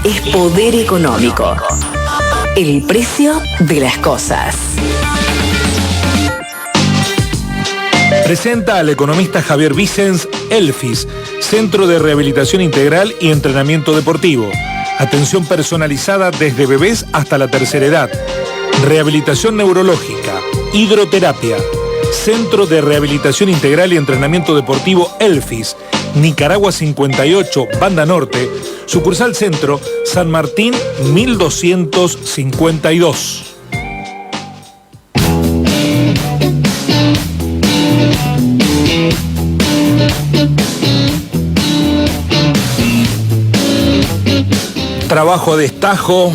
es Poder Económico. El precio de las cosas. Presenta al economista Javier Vicens Elfis, Centro de Rehabilitación Integral y Entrenamiento Deportivo. Atención personalizada desde bebés hasta la tercera edad. Rehabilitación neurológica, hidroterapia. Centro de Rehabilitación Integral y Entrenamiento Deportivo Elfis, Nicaragua 58, Banda Norte, sucursal Centro, San Martín 1252. Trabajo a destajo,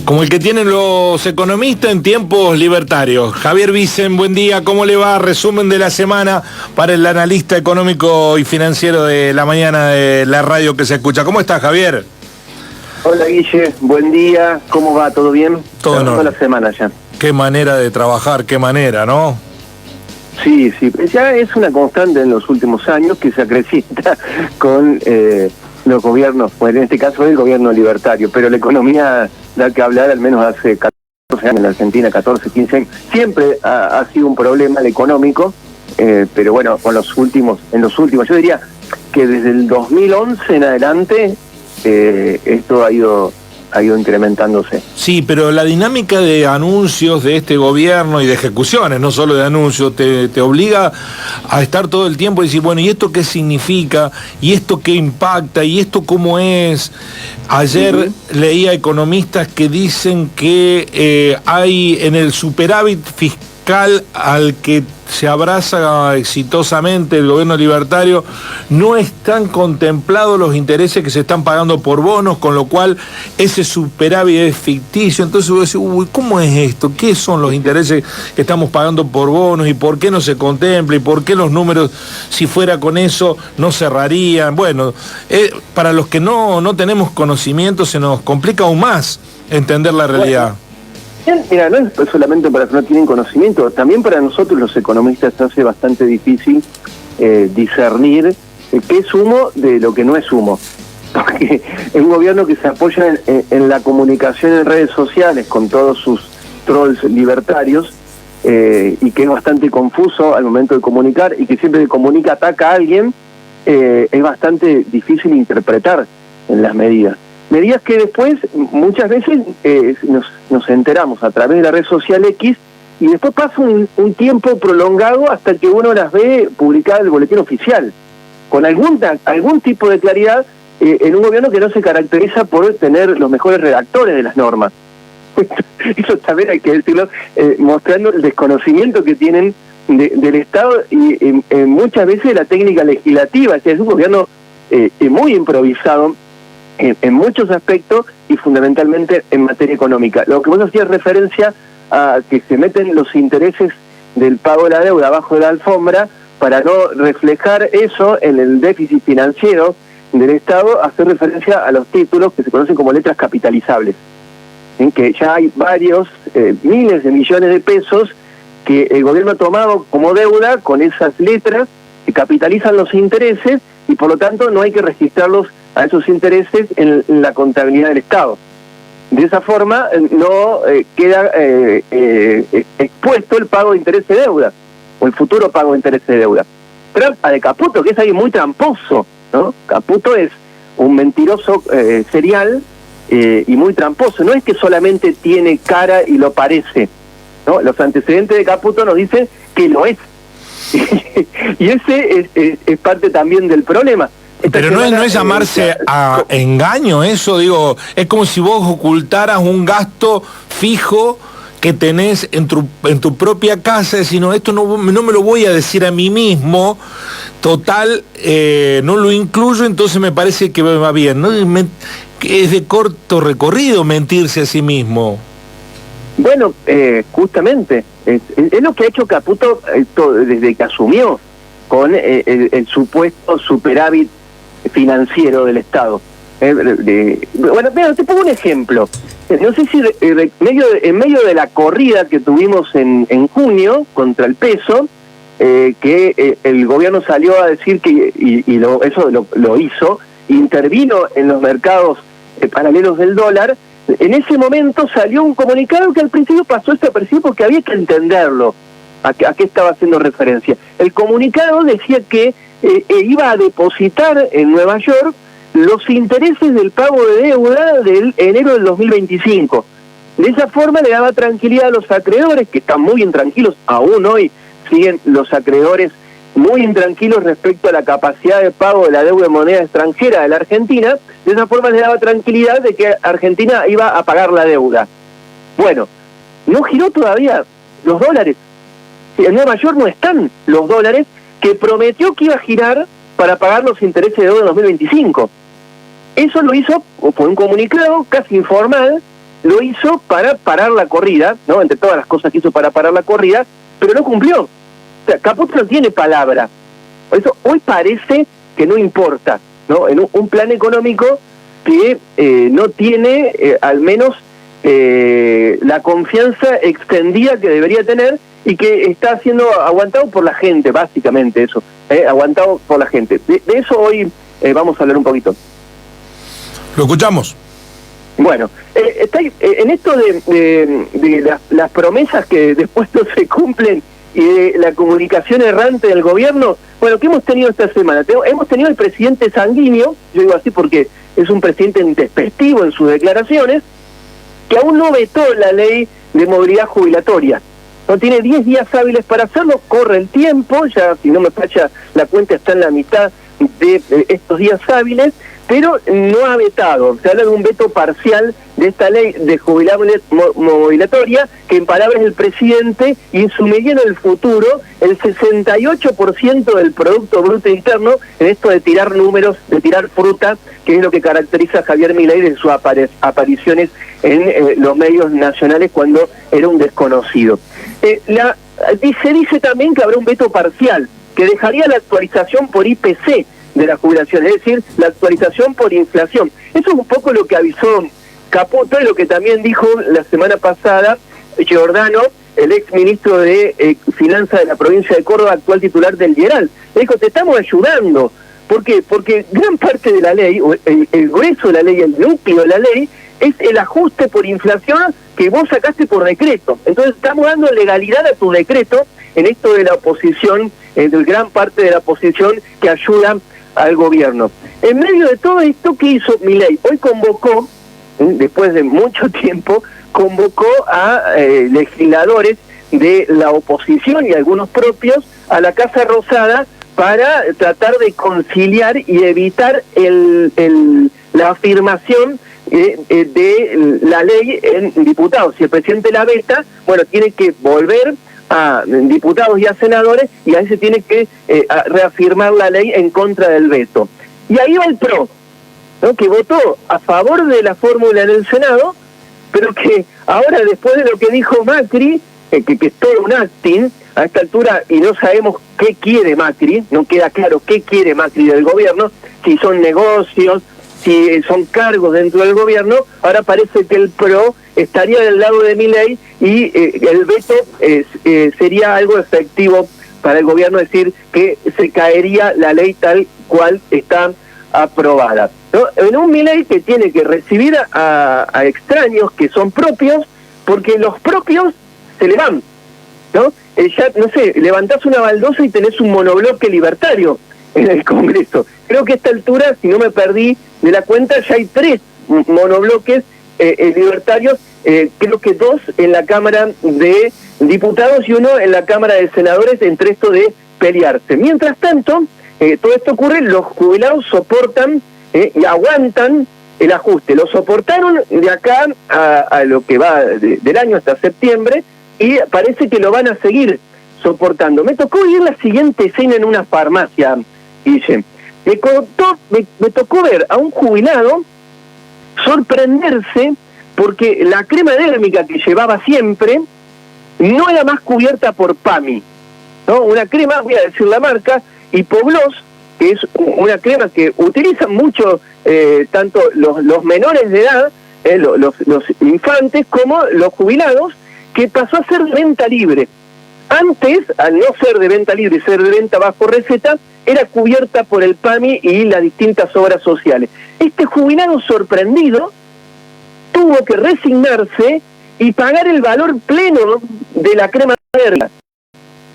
como el que tienen los economistas en tiempos libertarios. Javier Vicens, buen día, ¿cómo le va? Resumen de la semana para el analista económico y financiero de la mañana de la radio que se escucha. ¿Cómo está, Javier? Hola, Guille, buen día, ¿cómo va? ¿Todo bien? Todo en orden. La semana ya. Qué manera de trabajar, qué manera, ¿no? Sí, ya es una constante en los últimos años que se acrecienta con los gobiernos, pues en este caso el gobierno libertario, pero la economía da que hablar al menos hace 14 años en la Argentina, 14, 15 años. Siempre ha sido un problema el económico, pero bueno, en los últimos, yo diría que desde el 2011 en adelante esto ha ido incrementándose. Sí, pero la dinámica de anuncios de este gobierno y de ejecuciones, no solo de anuncios, te obliga a estar todo el tiempo y decir, bueno, ¿y esto qué significa? ¿Y esto qué impacta? ¿Y esto cómo es? Ayer leía economistas que dicen que hay en el superávit fiscal al que se abraza exitosamente el gobierno libertario, no están contemplados los intereses que se están pagando por bonos, con lo cual ese superávit es ficticio. Entonces vos decís, uy, ¿cómo es esto? ¿Qué son los intereses que estamos pagando por bonos? ¿Y por qué no se contempla? ¿Y por qué los números, si fuera con eso, no cerrarían? Bueno, para los que no tenemos conocimiento, se nos complica aún más entender la realidad. Mira, no es solamente para los que no tienen conocimiento, también para nosotros los economistas se hace bastante difícil discernir qué es humo de lo que no es humo. Porque es un gobierno que se apoya en la comunicación en redes sociales con todos sus trolls libertarios y que es bastante confuso al momento de comunicar y que siempre que comunica ataca a alguien, es bastante difícil interpretar en las medidas. Medidas que después muchas veces nos enteramos a través de la red social X y después pasa un tiempo prolongado hasta que uno las ve publicadas en el boletín oficial, con algún tipo de claridad en un gobierno que no se caracteriza por tener los mejores redactores de las normas. Eso también hay que decirlo, mostrando el desconocimiento que tienen del Estado y muchas veces de la técnica legislativa. O sea, es un gobierno muy improvisado en muchos aspectos y fundamentalmente en materia económica. Lo que vos hacías referencia a que se meten los intereses del pago de la deuda abajo de la alfombra para no reflejar eso en el déficit financiero del Estado, hacer referencia a los títulos que se conocen como letras capitalizables, en que ya hay varios miles de millones de pesos que el gobierno ha tomado como deuda con esas letras que capitalizan los intereses y por lo tanto no hay que registrarlos a esos intereses en la contabilidad del Estado. De esa forma no queda expuesto el pago de interés de deuda o el futuro pago de interés de deuda. Trampa de Caputo, que es alguien muy tramposo, ¿no? Caputo es un mentiroso serial y muy tramposo. No es que solamente tiene cara y lo parece, ¿no? Los antecedentes de Caputo nos dicen que lo es. Y ese es parte también del problema. Pero no es llamarse a engaño eso, digo, es como si vos ocultaras un gasto fijo que tenés en tu propia casa, decir, no, esto no me lo voy a decir a mí mismo, total, no lo incluyo, entonces me parece que va bien, ¿no? Es de corto recorrido mentirse a sí mismo. Bueno, justamente, es lo que ha hecho Caputo desde que asumió con el supuesto superávit financiero del Estado. Bueno, mira, te pongo un ejemplo. No sé si en medio de la corrida que tuvimos en junio contra el peso, que el gobierno salió a decir que, eso lo hizo, intervino en los mercados paralelos del dólar, en ese momento salió un comunicado que al principio pasó desapercibido porque había que entenderlo, a qué estaba haciendo referencia. El comunicado decía que iba a depositar en Nueva York los intereses del pago de deuda del enero del 2025. De esa forma le daba tranquilidad a los acreedores, que están muy intranquilos, aún hoy siguen los acreedores muy intranquilos respecto a la capacidad de pago de la deuda en moneda extranjera de la Argentina. De esa forma les daba tranquilidad de que Argentina iba a pagar la deuda. Bueno, no giró todavía los dólares. En Nueva York no están los dólares que prometió que iba a girar para pagar los intereses de deuda en 2025. Eso lo hizo por un comunicado casi informal, lo hizo para parar la corrida, ¿no? Entre todas las cosas que hizo para parar la corrida, pero no cumplió. O sea, Caputo no tiene palabra. Por eso hoy parece que no importa, ¿no? En un plan económico que no tiene al menos la confianza extendida que debería tener y que está siendo aguantado por la gente, básicamente eso, aguantado por la gente. De eso hoy vamos a hablar un poquito. Lo escuchamos. Bueno, en esto de las promesas que después no se cumplen y de la comunicación errante del gobierno, bueno, ¿qué hemos tenido esta semana? Hemos tenido el presidente sanguíneo, yo digo así porque es un presidente intempestivo en sus declaraciones, que aún no vetó la ley de movilidad jubilatoria. No tiene 10 días hábiles para hacerlo, corre el tiempo, ya si no me falla la cuenta está en la mitad de estos días hábiles, pero no ha vetado. Se habla de un veto parcial de esta ley de movilatoria, que en palabras del presidente insumiría en el futuro el 68% del Producto Bruto Interno, en esto de tirar números, de tirar fruta, que es lo que caracteriza a Javier Milei de sus apariciones en los medios nacionales cuando era un desconocido. Se dice también que habrá un veto parcial, que dejaría la actualización por IPC de la jubilación, es decir, la actualización por inflación. Eso es un poco lo que avisó Caputo y lo que también dijo la semana pasada Giordano, el ex ministro de Finanzas de la provincia de Córdoba, actual titular del Liberal. Le dijo, te estamos ayudando. ¿Por qué? Porque gran parte de la ley, o el grueso de la ley, el núcleo de la ley, es el ajuste por inflación que vos sacaste por decreto. Entonces estamos dando legalidad a tu decreto en esto de la oposición, de gran parte de la oposición que ayuda al gobierno. En medio de todo esto, ¿qué hizo Milei? Hoy convocó, después de mucho tiempo, convocó a legisladores de la oposición y algunos propios a la Casa Rosada para tratar de conciliar y evitar la afirmación de la ley en diputados. Si el presidente la veta, bueno, tiene que volver a diputados y a senadores y ahí se tiene que reafirmar la ley en contra del veto. Y ahí va el PRO, ¿no? Que votó a favor de la fórmula en el Senado, pero que ahora, después de lo que dijo Macri, que es todo un acting a esta altura y no sabemos qué quiere Macri, no queda claro qué quiere Macri del gobierno, si son negocios, si son cargos dentro del gobierno, ahora parece que el PRO estaría del lado de Milei y el veto sería algo efectivo para el gobierno, es decir, que se caería la ley tal cual está aprobada, ¿no? En un Milei que tiene que recibir a extraños que son propios, porque los propios se le van, ¿no? Ya, no sé, levantás una baldosa y tenés un monobloque libertario en el Congreso. Creo que a esta altura, si no me perdí de la cuenta, ya hay 3 monobloques libertarios, creo que 2 en la Cámara de Diputados y 1 en la Cámara de Senadores, entre esto de pelearse. Mientras tanto, todo esto ocurre, los jubilados soportan y aguantan el ajuste. Lo soportaron de acá a lo que va del año hasta septiembre y parece que lo van a seguir soportando. Me tocó ir la siguiente escena en una farmacia, Guille. Me tocó ver a un jubilado sorprenderse porque la crema dérmica que llevaba siempre no era más cubierta por PAMI, ¿no? Una crema, voy a decir la marca, Hipogloss, que es una crema que utilizan mucho tanto los menores de edad, los infantes, como los jubilados, que pasó a ser de venta libre. Antes, al no ser de venta libre y ser de venta bajo receta, era cubierta por el PAMI y las distintas obras sociales. Este jubilado sorprendido tuvo que resignarse y pagar el valor pleno de la crema verde.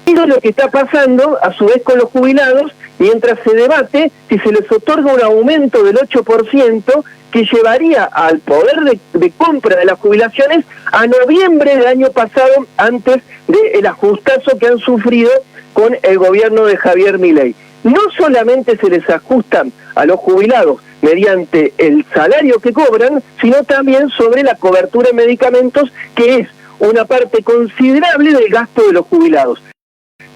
Eso es lo que está pasando a su vez con los jubilados, mientras se debate si se les otorga un aumento del 8% que llevaría al poder de compra de las jubilaciones a noviembre del año pasado, antes del ajustazo que han sufrido con el gobierno de Javier Milei. No solamente se les ajustan a los jubilados mediante el salario que cobran, sino también sobre la cobertura de medicamentos, que es una parte considerable del gasto de los jubilados.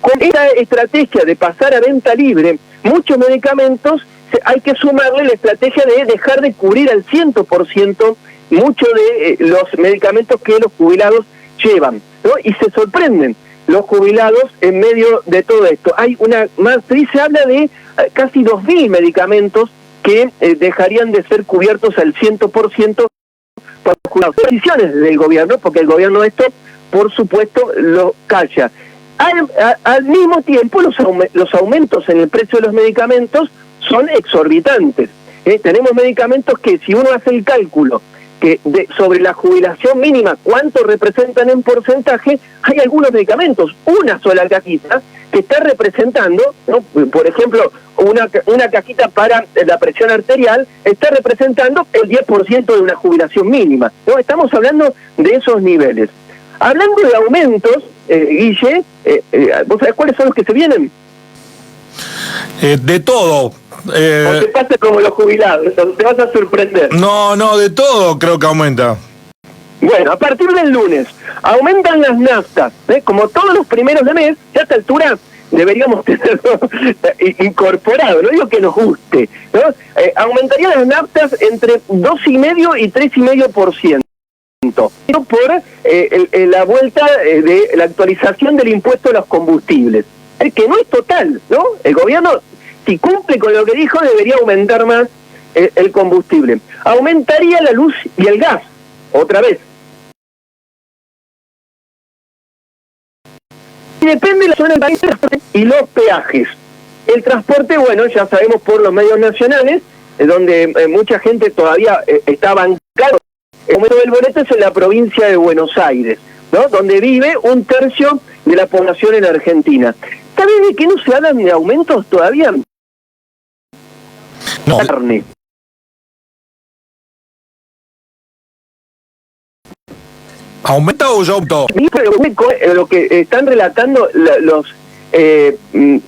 Con esta estrategia de pasar a venta libre muchos medicamentos, hay que sumarle la estrategia de dejar de cubrir al 100% muchos de los medicamentos que los jubilados llevan, ¿no? Y se sorprenden los jubilados en medio de todo esto. Hay una matriz, se habla de casi 2.000 medicamentos que dejarían de ser cubiertos al 100% por los jubilados. Decisiones del gobierno, porque el gobierno esto, por supuesto, lo calla. Al mismo tiempo, los aumentos en el precio de los medicamentos son exorbitantes. Tenemos medicamentos que, si uno hace el cálculo que sobre la jubilación mínima, cuánto representan en porcentaje, hay algunos medicamentos, una sola cajita, que está representando, ¿no? Por ejemplo, una cajita para la presión arterial está representando el 10% de una jubilación mínima, ¿no? Estamos hablando de esos niveles. Hablando de aumentos, Guille, ¿vos sabés cuáles son los que se vienen? De todo. O te pasa como los jubilados, te vas a sorprender. No, de todo creo que aumenta. Bueno, a partir del lunes, aumentan las naftas, como todos los primeros de mes, ya a esta altura deberíamos tenerlo incorporado, no digo que nos guste, ¿no? Aumentarían las naftas entre 2,5 y 3,5%. Por la vuelta de la actualización del impuesto a los combustibles, que no es total, ¿no? El gobierno, si cumple con lo que dijo, debería aumentar más el combustible. Aumentaría la luz y el gas, otra vez. Y depende de la zona del país y los peajes. El transporte, bueno, ya sabemos por los medios nacionales, donde mucha gente todavía está bancado. El aumento del boleto es en la provincia de Buenos Aires, ¿no? Donde vive 1/3 de la población en Argentina. ¿Saben de qué no se hablan de aumentos todavía? No. Carne. ¿Aumenta o ya aumentó? Lo que están relatando los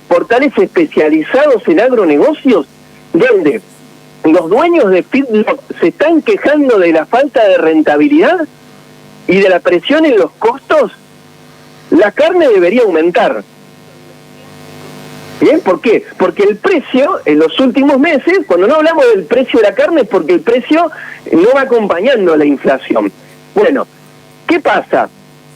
portales especializados en agronegocios, donde los dueños de feedlot se están quejando de la falta de rentabilidad y de la presión en los costos. La carne debería aumentar. ¿Bien? ¿Por qué? Porque el precio, en los últimos meses, cuando no hablamos del precio de la carne, es porque el precio no va acompañando a la inflación. Bueno, ¿qué pasa?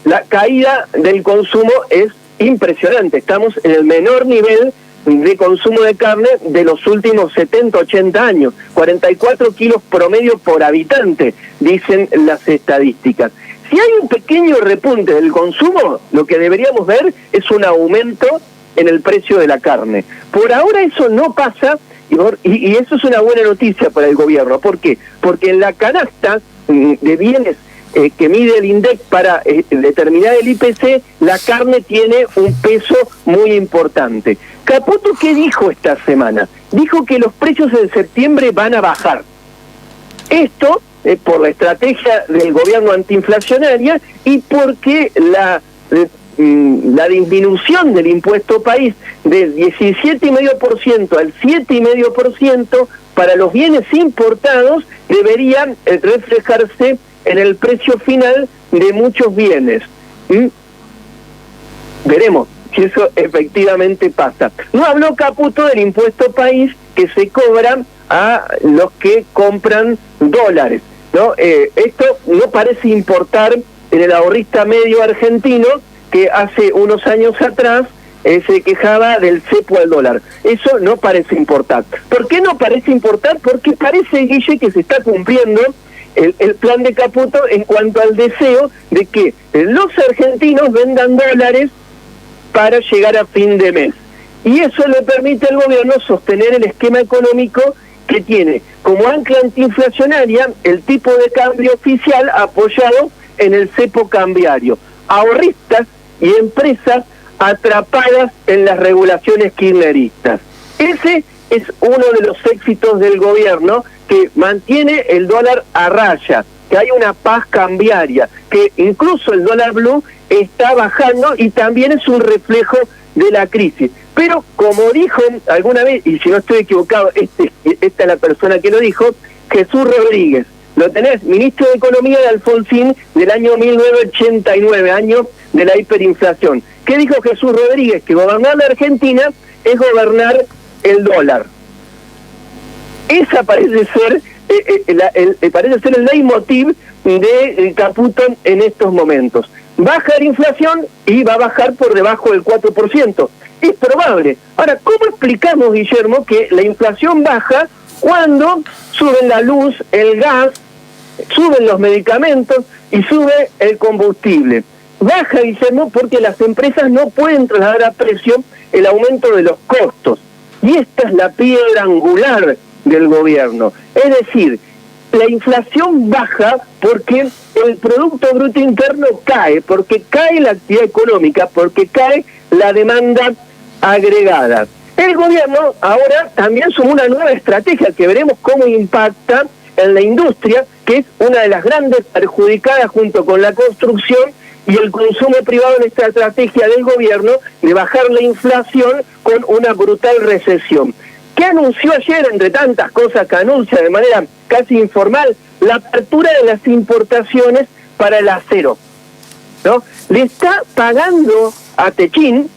La caída del consumo es impresionante. Estamos en el menor nivel de consumo de carne de los últimos 70, 80 años. 44 kilos promedio por habitante, dicen las estadísticas. Si hay un pequeño repunte del consumo, lo que deberíamos ver es un aumento en el precio de la carne. Por ahora eso no pasa, y eso es una buena noticia para el gobierno. ¿Por qué? Porque en la canasta de bienes que mide el INDEC para determinar el IPC, la carne tiene un peso muy importante. Caputo, ¿qué dijo esta semana? Dijo que los precios en septiembre van a bajar. Esto por la estrategia del gobierno antiinflacionaria y porque la disminución del impuesto país del 17,5% al 7,5% para los bienes importados deberían reflejarse en el precio final de muchos bienes. Veremos si eso efectivamente pasa. No habló Caputo del impuesto país que se cobra a los que compran dólares, ¿no? Esto no parece importar en el ahorrista medio argentino que hace unos años atrás se quejaba del cepo al dólar. Eso no parece importar. ¿Por qué no parece importar? Porque parece, Guille, que se está cumpliendo el plan de Caputo en cuanto al deseo de que los argentinos vendan dólares para llegar a fin de mes. y eso le permite al gobierno sostener el esquema económico que tiene como ancla antiinflacionaria el tipo de cambio oficial apoyado en el cepo cambiario. Ahorristas y empresas atrapadas en las regulaciones kirchneristas. Ese es uno de los éxitos del gobierno, que mantiene el dólar a raya, que hay una paz cambiaria, que incluso el dólar blue está bajando y también es un reflejo de la crisis. Pero como dijo alguna vez, y si no estoy equivocado, esta es la persona que lo dijo, Jesús Rodríguez, lo tenés, ministro de Economía de Alfonsín del año 1989, año de la hiperinflación. ¿Qué dijo Jesús Rodríguez? Que gobernar la Argentina es gobernar el dólar. Esa parece ser el leitmotiv de Caputo en estos momentos. Baja la inflación y va a bajar por debajo del 4%. Es probable. Ahora, ¿cómo explicamos, Guillermo, que la inflación baja cuando suben la luz, el gas, suben los medicamentos y sube el combustible? Baja, Guillermo, porque las empresas no pueden trasladar a precio el aumento de los costos. Y esta es la piedra angular del gobierno. Es decir, la inflación baja porque el Producto Bruto Interno cae, porque cae la actividad económica, porque cae la demanda agregada. El gobierno ahora también sumó una nueva estrategia que veremos cómo impacta en la industria, que es una de las grandes perjudicadas junto con la construcción y el consumo privado en esta estrategia del gobierno de bajar la inflación con una brutal recesión. ¿Qué anunció ayer, entre tantas cosas que anuncia de manera casi informal? La apertura de las importaciones para el acero, ¿no? Le está pagando a Techin,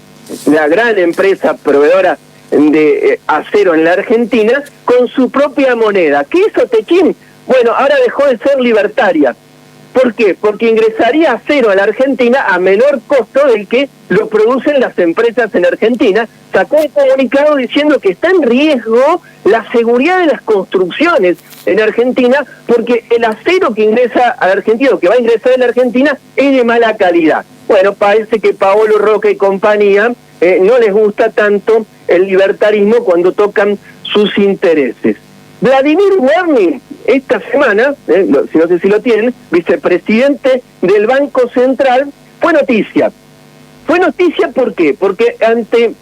la gran empresa proveedora de acero en la Argentina, con su propia moneda. ¿Qué hizo Techin? Bueno, ahora dejó de ser libertaria. ¿Por qué? Porque ingresaría acero a la Argentina a menor costo del que lo producen las empresas en Argentina. Sacó un comunicado diciendo que está en riesgo la seguridad de las construcciones en Argentina, porque el acero que ingresa a la Argentina, o que va a ingresar a la Argentina, es de mala calidad. Bueno, parece que Paolo Roca y compañía no les gusta tanto el libertarismo cuando tocan sus intereses. Vladimir Werning, esta semana, si no sé si lo tienen, vicepresidente del Banco Central, fue noticia. Fue noticia, ¿por qué? Porque ante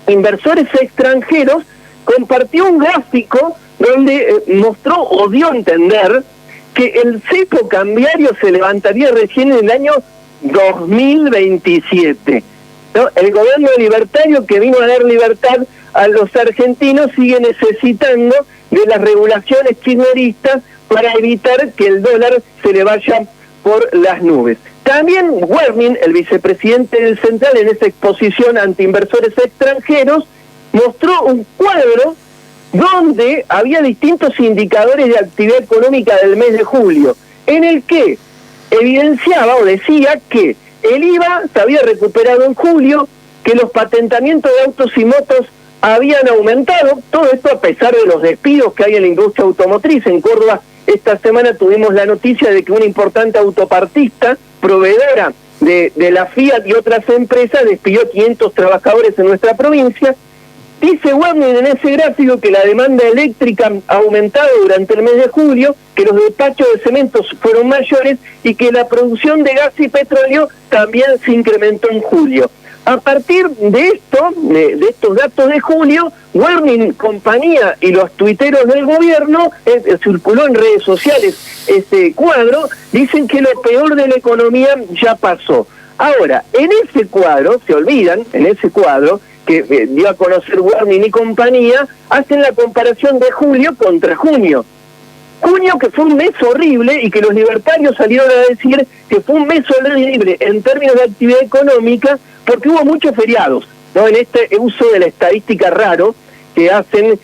inversores extranjeros compartió un gráfico donde mostró o dio a entender que el cepo cambiario se levantaría recién en el año 2027. ¿No? El gobierno libertario, que vino a dar libertad a los argentinos, sigue necesitando de las regulaciones kirchneristas para evitar que el dólar se le vaya por las nubes. También Werning, el vicepresidente del Central, en esa exposición ante inversores extranjeros, mostró un cuadro donde había distintos indicadores de actividad económica del mes de julio, en el que evidenciaba o decía que el IVA se había recuperado en julio, que los patentamientos de autos y motos habían aumentado, todo esto a pesar de los despidos que hay en la industria automotriz. En Córdoba esta semana tuvimos la noticia de que una importante autopartista, proveedora de la Fiat y otras empresas, despidió 500 trabajadores en nuestra provincia. Dice Werning en ese gráfico que la demanda eléctrica ha aumentado durante el mes de julio, que los despachos de cementos fueron mayores y que la producción de gas y petróleo también se incrementó en julio. A partir de esto, de estos datos de julio, Werning, compañía y los tuiteros del gobierno, circuló en redes sociales este cuadro, dicen que lo peor de la economía ya pasó. Ahora, en ese cuadro, se olvidan, en ese cuadro, que dio a conocer Werning y compañía, hacen la comparación de julio contra junio. Junio, que fue un mes horrible y que los libertarios salieron a decir que fue un mes horrible en términos de actividad económica porque hubo muchos feriados, ¿no? En este uso de la estadística raro que hacen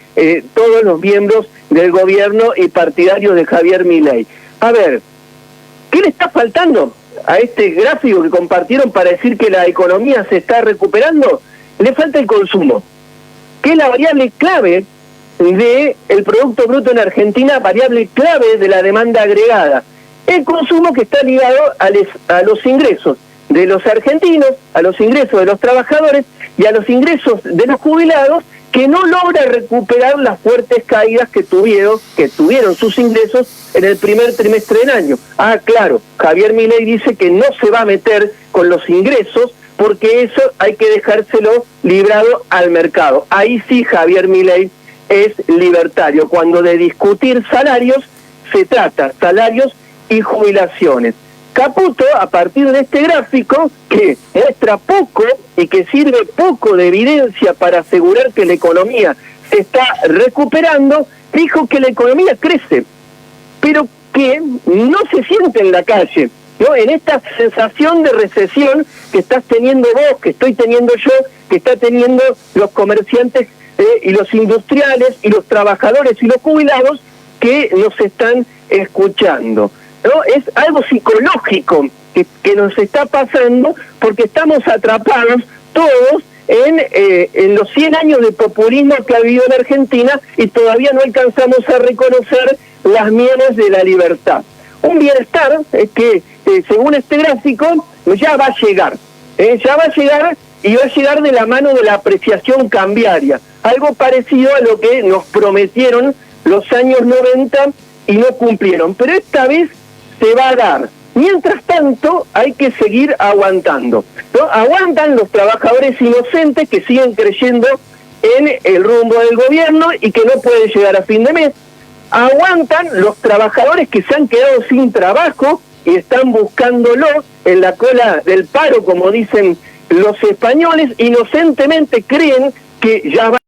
todos los miembros del gobierno y partidarios de Javier Milei. A ver, ¿qué le está faltando a este gráfico que compartieron para decir que la economía se está recuperando? Le falta el consumo, que es la variable clave del Producto Bruto en Argentina, variable clave de la demanda agregada. El consumo, que está ligado a los ingresos. de los argentinos, a los ingresos de los trabajadores y a los ingresos de los jubilados, que no logra recuperar las fuertes caídas que tuvieron sus ingresos en el primer trimestre del año. Ah, claro, Javier Milei dice que no se va a meter con los ingresos porque eso hay que dejárselo librado al mercado. Ahí sí Javier Milei es libertario, cuando de discutir salarios se trata, salarios y jubilaciones. Caputo, a partir de este gráfico, que muestra poco y que sirve poco de evidencia para asegurar que la economía se está recuperando, dijo que la economía crece, pero que no se siente en la calle, ¿no? En esta sensación de recesión que estás teniendo vos, que estoy teniendo yo, que está teniendo los comerciantes y los industriales y los trabajadores y los jubilados que nos están escuchando, ¿no? Es algo psicológico que nos está pasando porque estamos atrapados todos en los 100 años de populismo que ha habido en Argentina y todavía no alcanzamos a reconocer las mieles de la libertad. Un bienestar que, según este gráfico, ya va a llegar, ya va a llegar y va a llegar de la mano de la apreciación cambiaria, algo parecido a lo que nos prometieron los años 90 y no cumplieron, pero esta vez se va a dar. Mientras tanto, hay que seguir aguantando, ¿no? Aguantan los trabajadores inocentes que siguen creyendo en el rumbo del gobierno y que no puede llegar a fin de mes. Aguantan los trabajadores que se han quedado sin trabajo y están buscándolo en la cola del paro, como dicen los españoles, inocentemente creen que ya va